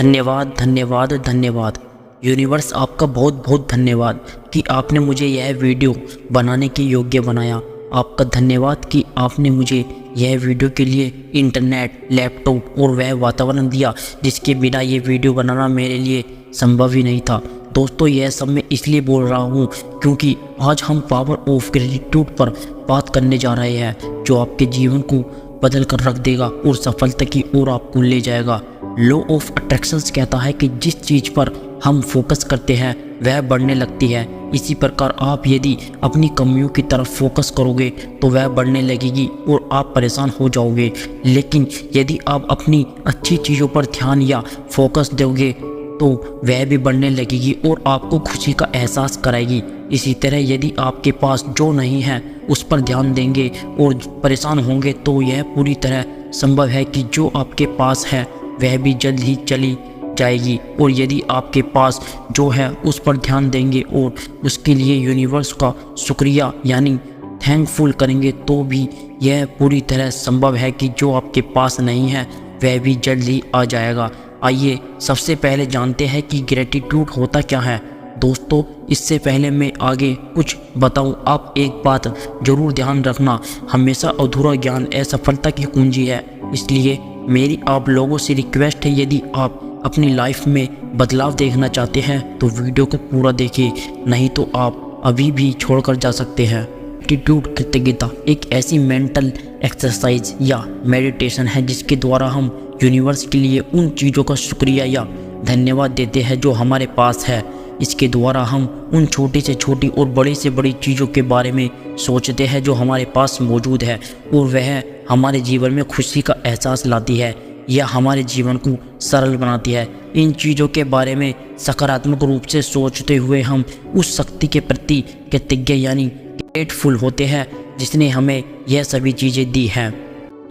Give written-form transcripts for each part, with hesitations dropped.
धन्यवाद धन्यवाद धन्यवाद। यूनिवर्स आपका बहुत बहुत धन्यवाद कि आपने मुझे यह वीडियो बनाने के योग्य बनाया। आपका धन्यवाद कि आपने मुझे यह वीडियो के लिए इंटरनेट, लैपटॉप और वह वातावरण दिया जिसके बिना ये वीडियो बनाना मेरे लिए संभव ही नहीं था। दोस्तों, यह सब मैं इसलिए बोल रहा हूँ क्योंकि आज हम पावर ऑफ ग्रेटिट्यूड पर बात करने जा रहे हैं, जो आपके जीवन को बदल कर रख देगा और सफलता की ओर आपको ले जाएगा। लॉ ऑफ अट्रैक्शंस कहता है कि जिस चीज़ पर हम फोकस करते हैं वह बढ़ने लगती है। इसी प्रकार आप यदि अपनी कमियों की तरफ फोकस करोगे तो वह बढ़ने लगेगी और आप परेशान हो जाओगे। लेकिन यदि आप अपनी अच्छी चीज़ों पर ध्यान या फोकस दोगे तो वह भी बढ़ने लगेगी और आपको खुशी का एहसास कराएगी। इसी तरह यदि आपके पास जो नहीं है उस पर ध्यान देंगे और परेशान होंगे तो यह पूरी तरह संभव है कि जो आपके पास है वह भी जल्द ही चली जाएगी। और यदि आपके पास जो है उस पर ध्यान देंगे और उसके लिए यूनिवर्स का शुक्रिया यानी थैंकफुल करेंगे तो भी यह पूरी तरह संभव है कि जो आपके पास नहीं है वह भी जल्द ही आ जाएगा। आइए सबसे पहले जानते हैं कि ग्रेटिट्यूड होता क्या है। दोस्तों, इससे पहले मैं आगे कुछ बताऊं, आप एक बात जरूर ध्यान रखना, हमेशा अधूरा ज्ञान असफलता की कुंजी है। इसलिए मेरी आप लोगों से रिक्वेस्ट है, यदि आप अपनी लाइफ में बदलाव देखना चाहते हैं तो वीडियो को पूरा देखिए, नहीं तो आप अभी भी छोड़कर जा सकते हैं। ग्रेटिट्यूड कृतज्ञता एक ऐसी मेंटल एक्सरसाइज या मेडिटेशन है जिसके द्वारा हम यूनिवर्स के लिए उन चीज़ों का शुक्रिया या धन्यवाद देते हैं जो हमारे पास है। इसके द्वारा हम उन छोटी से छोटी और बड़ी से बड़ी चीज़ों के बारे में सोचते हैं जो हमारे पास मौजूद है और वह हमारे जीवन में खुशी का एहसास लाती है या हमारे जीवन को सरल बनाती है। इन चीज़ों के बारे में सकारात्मक रूप से सोचते हुए हम उस शक्ति के प्रति कृतज्ञ यानी ग्रेटफुल होते हैं जिसने हमें यह सभी चीज़ें दी हैं।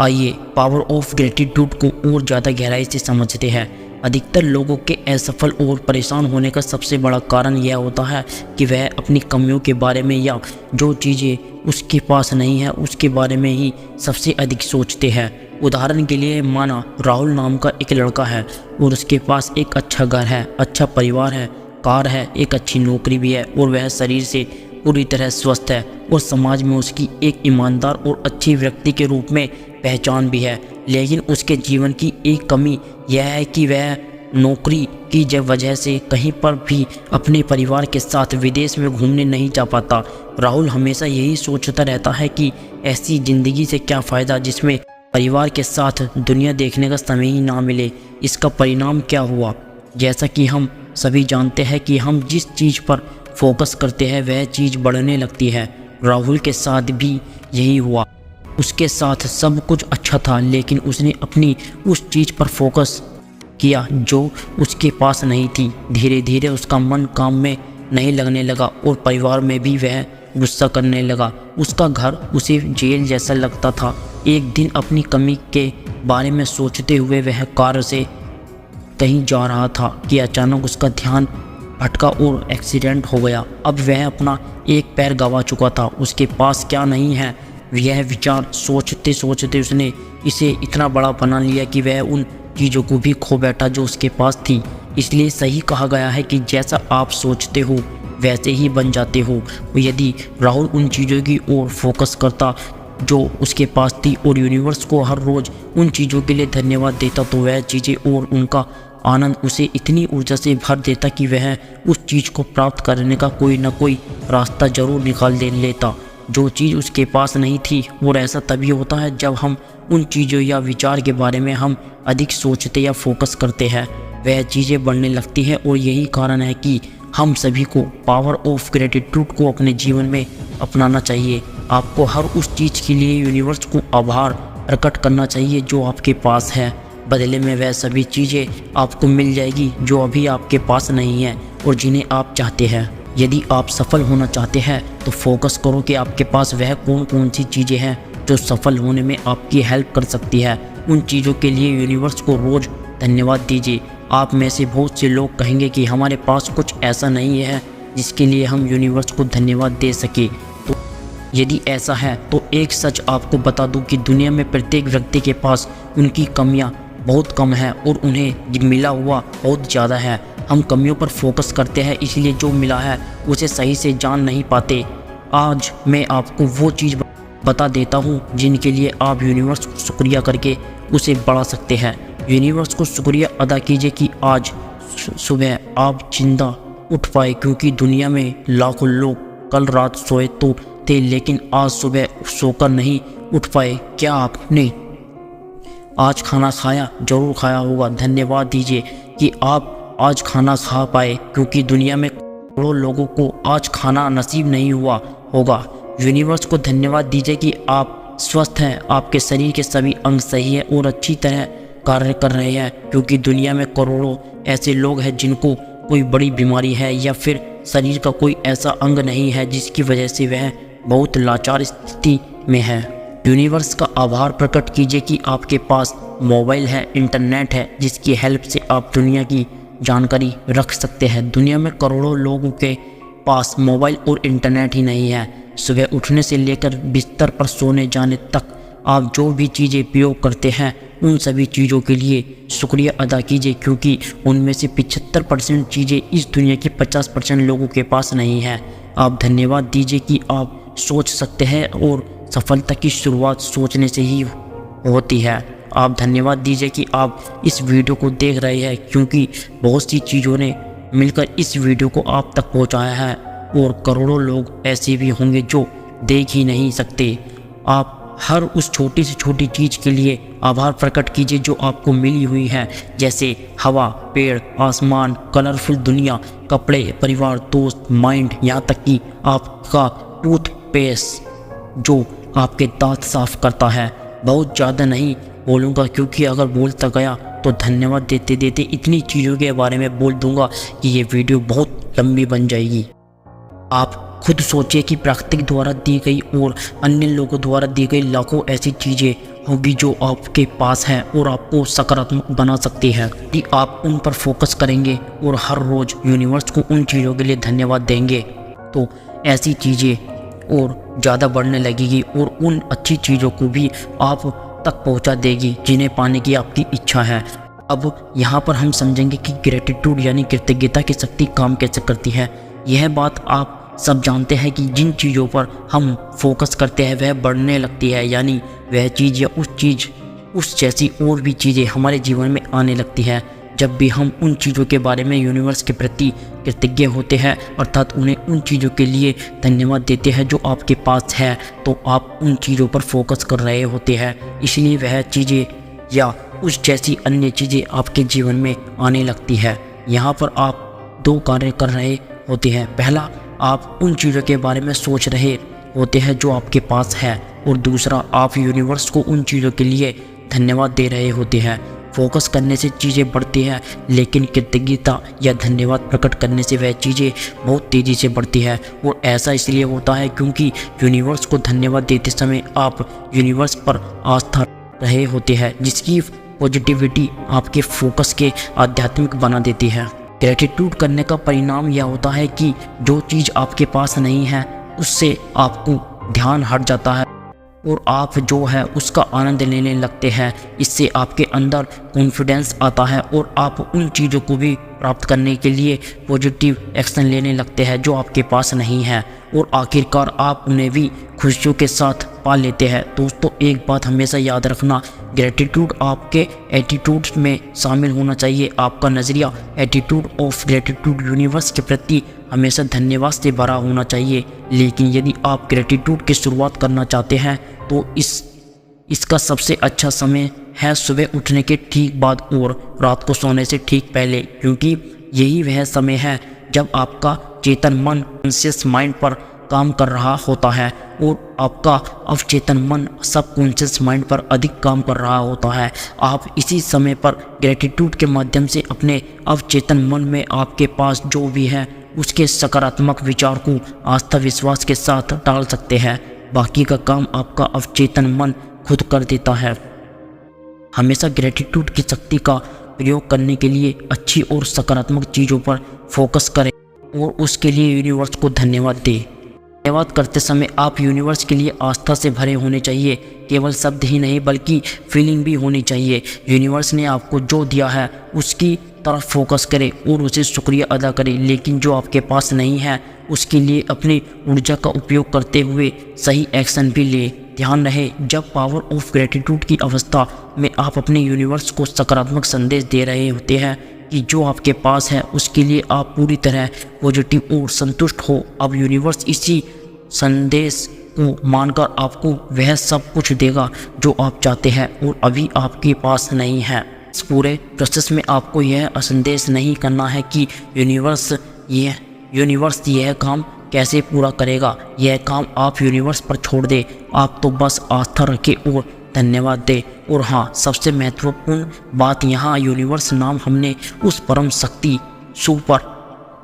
आइए पावर ऑफ ग्रेटिट्यूड को और ज़्यादा गहराई से समझते हैं। अधिकतर लोगों के असफल और परेशान होने का सबसे बड़ा कारण यह होता है कि वह अपनी कमियों के बारे में या जो चीज़ें उसके पास नहीं है उसके बारे में ही सबसे अधिक सोचते हैं। उदाहरण के लिए माना राहुल नाम का एक लड़का है और उसके पास एक अच्छा घर है, अच्छा परिवार है, कार है, एक अच्छी नौकरी भी है और वह शरीर से पूरी तरह स्वस्थ है और समाज में उसकी एक ईमानदार और अच्छी व्यक्ति के रूप में पहचान भी है। लेकिन उसके जीवन की एक कमी यह है कि वह नौकरी की वजह से कहीं पर भी अपने परिवार के साथ विदेश में घूमने नहीं जा पाता। राहुल हमेशा यही सोचता रहता है कि ऐसी ज़िंदगी से क्या फ़ायदा जिसमें परिवार के साथ दुनिया देखने का समय ही ना मिले। इसका परिणाम क्या हुआ? जैसा कि हम सभी जानते हैं कि हम जिस चीज़ पर फोकस करते हैं वह चीज़ बढ़ने लगती है। राहुल के साथ भी यही हुआ। उसके साथ सब कुछ अच्छा था लेकिन उसने अपनी उस चीज़ पर फोकस किया जो उसके पास नहीं थी। धीरे धीरे उसका मन काम में नहीं लगने लगा और परिवार में भी वह गुस्सा करने लगा। उसका घर उसे जेल जैसा लगता था। एक दिन अपनी कमी के बारे में सोचते हुए वह कार से कहीं जा रहा था कि अचानक उसका ध्यान भटका और एक्सीडेंट हो गया। अब वह अपना एक पैर गंवा चुका था। उसके पास क्या नहीं है, यह विचार सोचते सोचते उसने इसे इतना बड़ा बना लिया कि वह उन चीज़ों को भी खो बैठा जो उसके पास थी। इसलिए सही कहा गया है कि जैसा आप सोचते हो वैसे ही बन जाते हो। यदि राहुल उन चीज़ों की ओर फोकस करता जो उसके पास थी और यूनिवर्स को हर रोज़ उन चीज़ों के लिए धन्यवाद देता तो वह चीज़ें और उनका आनंद उसे इतनी ऊर्जा से भर देता कि वह उस चीज़ को प्राप्त करने का कोई ना कोई रास्ता जरूर निकाल दे लेता जो चीज़ उसके पास नहीं थी। और ऐसा तभी होता है जब हम उन चीज़ों या विचार के बारे में हम अधिक सोचते या फोकस करते हैं, वह चीज़ें बढ़ने लगती हैं। और यही कारण है कि हम सभी को पावर ऑफ ग्रेटिट्यूड को अपने जीवन में अपनाना चाहिए। आपको हर उस चीज़ के लिए यूनिवर्स को आभार प्रकट करना चाहिए जो आपके पास है। बदले में वह सभी चीज़ें आपको मिल जाएगी जो अभी आपके पास नहीं है और जिन्हें आप चाहते हैं। यदि आप सफल होना चाहते हैं तो फोकस करो कि आपके पास वह कौन कौन सी चीज़ें हैं जो सफल होने में आपकी हेल्प कर सकती है। उन चीज़ों के लिए यूनिवर्स को रोज़ धन्यवाद दीजिए। आप में से बहुत से लोग कहेंगे कि हमारे पास कुछ ऐसा नहीं है जिसके लिए हम यूनिवर्स को धन्यवाद दे सके। तो यदि ऐसा है तो एक सच आपको बता दूं कि दुनिया में प्रत्येक व्यक्ति के पास उनकी कमियां बहुत कम है और उन्हें मिला हुआ बहुत ज़्यादा है। हम कमियों पर फोकस करते हैं, इसलिए जो मिला है उसे सही से जान नहीं पाते। आज मैं आपको वो चीज़ बता देता हूँ जिनके लिए आप यूनिवर्स को शुक्रिया करके उसे बढ़ा सकते हैं। यूनिवर्स को शुक्रिया अदा कीजिए कि आज सुबह आप जिंदा उठ पाए, क्योंकि दुनिया में लाखों लोग कल रात सोए तो थे लेकिन आज सुबह सोकर नहीं उठ पाए। क्या आपने आज खाना खाया? जरूर खाया होगा। धन्यवाद दीजिए कि आप आज खाना खा पाए, क्योंकि दुनिया में करोड़ों लोगों को आज खाना नसीब नहीं हुआ होगा। यूनिवर्स को धन्यवाद दीजिए कि आप स्वस्थ हैं, आपके शरीर के सभी अंग सही हैं और अच्छी तरह कार्य कर रहे हैं, क्योंकि दुनिया में करोड़ों ऐसे लोग हैं जिनको कोई बड़ी बीमारी है या फिर शरीर का कोई ऐसा अंग नहीं है जिसकी वजह से वह बहुत लाचार स्थिति में है। यूनिवर्स का आभार प्रकट कीजिए कि आपके पास मोबाइल है, इंटरनेट है, जिसकी हेल्प से आप दुनिया की जानकारी रख सकते हैं। दुनिया में करोड़ों लोगों के पास मोबाइल और इंटरनेट ही नहीं है। सुबह उठने से लेकर बिस्तर पर सोने जाने तक आप जो भी चीज़ें प्रयोग करते हैं उन सभी चीज़ों के लिए शुक्रिया अदा कीजिए, क्योंकि उनमें से 75% चीज़ें इस दुनिया के 50% लोगों के पास नहीं है। आप धन्यवाद दीजिए कि आप सोच सकते हैं और सफलता की शुरुआत सोचने से ही होती है। आप धन्यवाद दीजिए कि आप इस वीडियो को देख रहे हैं, क्योंकि बहुत सी चीज़ों ने मिलकर इस वीडियो को आप तक पहुंचाया है और करोड़ों लोग ऐसे भी होंगे जो देख ही नहीं सकते। आप हर उस छोटी से छोटी चीज़ के लिए आभार प्रकट कीजिए जो आपको मिली हुई है, जैसे हवा, पेड़, आसमान, कलरफुल दुनिया, कपड़े, परिवार, दोस्त, माइंड, यहाँ तक कि आपका टूथपेस्ट जो आपके दांत साफ करता है। बहुत ज़्यादा नहीं बोलूँगा, क्योंकि अगर बोलता गया तो धन्यवाद देते देते इतनी चीज़ों के बारे में बोल दूँगा कि ये वीडियो बहुत लंबी बन जाएगी। आप खुद सोचिए कि प्रकृति द्वारा दी गई और अन्य लोगों द्वारा दी गई लाखों ऐसी चीज़ें होगी जो आपके पास हैं और आपको सकारात्मक बना सकती है। यदि आप उन पर फोकस करेंगे और हर रोज़ यूनिवर्स को उन चीज़ों के लिए धन्यवाद देंगे तो ऐसी चीज़ें और ज़्यादा बढ़ने लगेगी और उन अच्छी चीज़ों को भी आप तक पहुंचा देगी जिन्हें पाने की आपकी इच्छा है। अब यहाँ पर हम समझेंगे कि ग्रेटिट्यूड यानी कृतज्ञता की शक्ति काम कैसे करती है। यह बात आप सब जानते हैं कि जिन चीज़ों पर हम फोकस करते हैं वह बढ़ने लगती है, यानी वह चीज़ या उस जैसी और भी चीज़ें हमारे जीवन में आने लगती है। जब भी हम उन चीज़ों के बारे में यूनिवर्स के प्रति कृतज्ञ होते हैं, अर्थात उन्हें उन चीज़ों के लिए धन्यवाद देते हैं जो आपके पास है, तो आप उन चीज़ों पर फोकस कर रहे होते हैं। इसलिए वह चीज़ें या उस जैसी अन्य चीज़ें आपके जीवन में आने लगती है। यहाँ पर आप दो कार्य कर रहे होते हैं। पहला, आप उन चीज़ों के बारे में सोच रहे होते हैं जो आपके पास है, और दूसरा, आप यूनिवर्स को उन चीज़ों के लिए धन्यवाद दे रहे होते हैं। फोकस करने से चीज़ें बढ़ती हैं, लेकिन कृतज्ञता या धन्यवाद प्रकट करने से वह चीज़ें बहुत तेज़ी से बढ़ती है। और ऐसा इसलिए होता है क्योंकि यूनिवर्स को धन्यवाद देते समय आप यूनिवर्स पर आस्था रहे होते हैं, जिसकी पॉजिटिविटी आपके फोकस के आध्यात्मिक बना देती है। ग्रेटिट्यूड करने का परिणाम यह होता है कि जो चीज़ आपके पास नहीं है उससे आपको ध्यान हट जाता है और आप जो है उसका आनंद लेने लगते हैं। इससे आपके अंदर कॉन्फिडेंस आता है और आप उन चीज़ों को भी प्राप्त करने के लिए पॉजिटिव एक्शन लेने लगते हैं जो आपके पास नहीं है, और आखिरकार आप उन्हें भी खुशियों के साथ पा लेते हैं। दोस्तों, एक बात हमेशा याद रखना, ग्रेटिट्यूड आपके एटीट्यूड में शामिल होना चाहिए। आपका नज़रिया एटीट्यूड ऑफ ग्रेटिट्यूड यूनिवर्स के प्रति हमेशा धन्यवाद से भरा होना चाहिए। लेकिन यदि आप ग्रेटिट्यूड की शुरुआत करना चाहते हैं तो इसका सबसे अच्छा समय है सुबह उठने के ठीक बाद और रात को सोने से ठीक पहले, क्योंकि यही वह समय है जब आपका चेतन मन कॉन्शियस माइंड पर काम कर रहा होता है और आपका अवचेतन मन सबकॉन्शियस माइंड पर अधिक काम कर रहा होता है। आप इसी समय पर ग्रेटिट्यूड के माध्यम से अपने अवचेतन मन में आपके पास जो भी है उसके सकारात्मक विचार को आस्था विश्वास के साथ डाल सकते हैं। बाकी का काम आपका अवचेतन मन खुद कर देता है। हमेशा ग्रेटिट्यूड की शक्ति का प्रयोग करने के लिए अच्छी और सकारात्मक चीज़ों पर फोकस करें और उसके लिए यूनिवर्स को धन्यवाद दें। धन्यवाद करते समय आप यूनिवर्स के लिए आस्था से भरे होने चाहिए। केवल शब्द ही नहीं बल्कि फीलिंग भी होनी चाहिए। यूनिवर्स ने आपको जो दिया है उसकी तरफ फोकस करें और उसे शुक्रिया अदा करें, लेकिन जो आपके पास नहीं है उसके लिए अपनी ऊर्जा का उपयोग करते हुए सही एक्शन भी ले। ध्यान रहे, जब पावर ऑफ ग्रेटिट्यूड की अवस्था में आप अपने यूनिवर्स को सकारात्मक संदेश दे रहे होते हैं कि जो आपके पास है उसके लिए आप पूरी तरह पॉजिटिव और संतुष्ट हो। अब यूनिवर्स इसी संदेश को मानकर आपको वह सब कुछ देगा जो आप चाहते हैं और अभी आपके पास नहीं है। इस पूरे प्रोसेस में आपको यह संदेश नहीं करना है कि यूनिवर्स यह काम कैसे पूरा करेगा। यह काम आप यूनिवर्स पर छोड़ दे। आप तो बस आस्था रखें और धन्यवाद दे। और हाँ, सबसे महत्वपूर्ण बात यहाँ यूनिवर्स नाम हमने उस परम शक्ति सुपर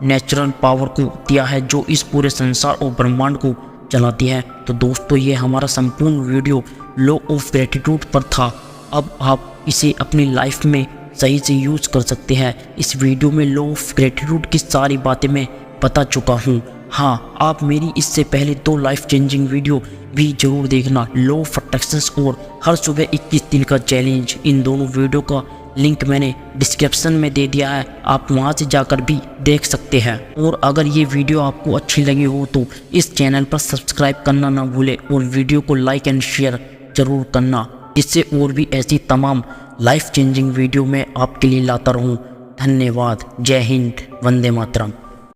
नेचुरल पावर को दिया है जो इस पूरे संसार और ब्रह्मांड को चलाती है। तो दोस्तों, ये हमारा संपूर्ण वीडियो लॉ ऑफ ग्रेटिट्यूड पर था। अब आप इसे अपनी लाइफ में सही से यूज़ कर सकते हैं। इस वीडियो में लॉ ऑफ ग्रेटिट्यूड की सारी बातें मैं बता चुका हूँ। हाँ, आप मेरी इससे पहले 2 लाइफ चेंजिंग वीडियो भी जरूर देखना, लॉ ऑफ अट्रैक्शन और हर सुबह 21 दिन का चैलेंज। इन दोनों वीडियो का लिंक मैंने डिस्क्रिप्शन में दे दिया है, आप वहां से जाकर भी देख सकते हैं। और अगर ये वीडियो आपको अच्छी लगी हो तो इस चैनल पर सब्सक्राइब करना ना भूले और वीडियो को लाइक एंड शेयर जरूर करना, जिससे और भी ऐसी तमाम लाइफ चेंजिंग वीडियो मैं आपके लिए लाता रहूं। धन्यवाद। जय हिंद। वंदे मातरम।